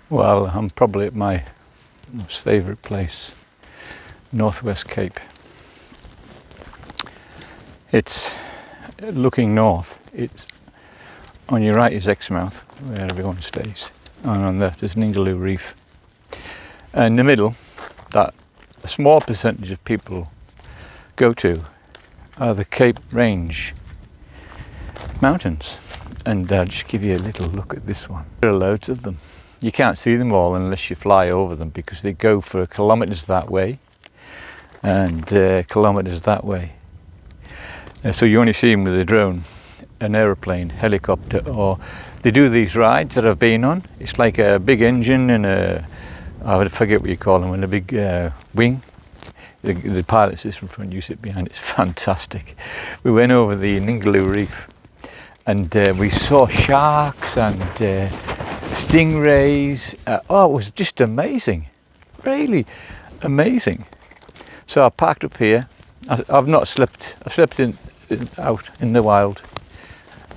Well, I'm probably at my most favourite place, Northwest Cape. It's looking north. It's on your right is Exmouth, where everyone stays, and on the left is Ningaloo Reef. And in the middle, that a small percentage of people go to are the Cape Range mountains. And I'll just give you a little look at this one. There are loads of them. You can't see them all unless you fly over them, because they go for kilometres that way and kilometres that way. So you only see them with a drone, an aeroplane, helicopter, or they do these rides that I've been on. It's like a big engine and I forget what you call them, and a big wing. The pilot sits in front, you sit behind. It's fantastic. We went over the Ningaloo Reef and we saw sharks and stingrays. Oh, it was just amazing, really amazing. So I parked up here. I've not slept. I've slept out in the wild.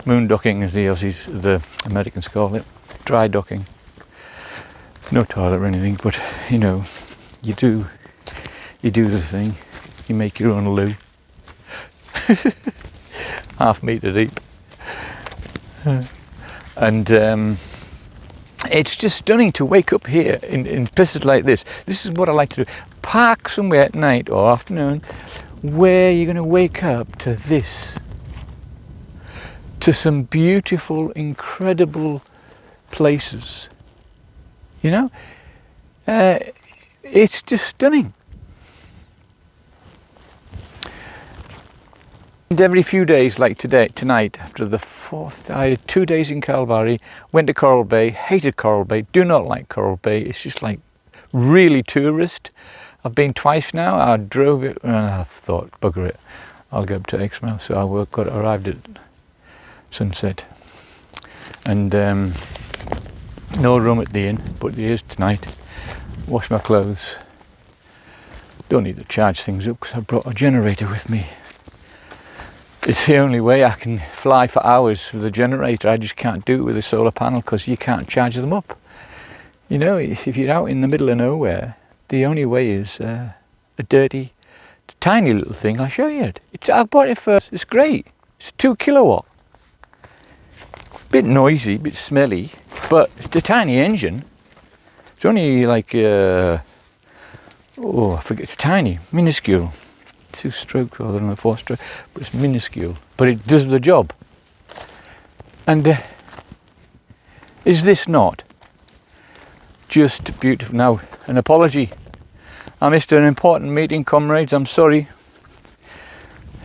Moondocking, as the Aussies, the Americans call it. Dry docking. No toilet or anything, but you know, you do the thing. You make your own loo. Half metre deep. And it's just stunning to wake up here in places like this. This is what I like to do. Park somewhere at night or afternoon where you're going to wake up to this. To some beautiful, incredible places. You know? It's just stunning. And every few days, like tonight, after the fourth, I had 2 days in Kalbarri, went to Coral Bay, hated Coral Bay, do not like Coral Bay. It's just like really tourist. I've been twice now. I drove it and I thought, bugger it, I'll go up to Exmouth. So I arrived at sunset, and no room at the inn, but there is tonight. Wash my clothes. Don't need to charge things up because I brought a generator with me. It's the only way I can fly for hours with a generator. I just can't do it with a solar panel because you can't charge them up. You know, if you're out in the middle of nowhere, the only way is a dirty, tiny little thing. I'll show you it. I bought it first. It's great. It's 2 kilowatt. Bit noisy, bit smelly, but it's a tiny engine. It's only like, I forget, it's tiny, minuscule. 2 strokes rather than a 4 stroke, but it's minuscule, but it does the job. And is this not just beautiful? Now, an apology. I missed an important meeting, comrades. I'm sorry.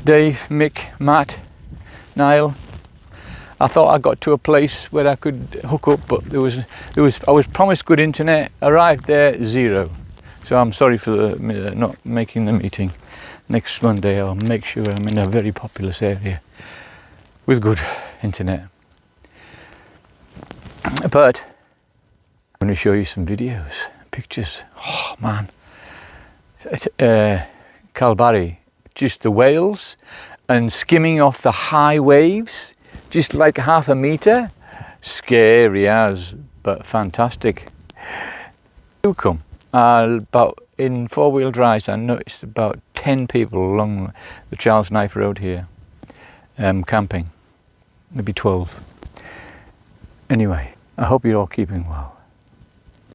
Dave, Mick, Matt, Niall. I thought I got to a place where I could hook up, but I was promised good internet. Arrived there, 0. So I'm sorry for not making the meeting. Next Monday I'll make sure I'm in a very populous area with good internet. But I'm going to show you some videos, pictures. Oh man, Kalbarri, just the whales and skimming off the high waves, just like half a metre. Scary as, but fantastic. Do come. About in 4-wheel drives, I noticed about 10 people along the Charles Knife Road here, camping, maybe 12. Anyway, I hope you're all keeping well.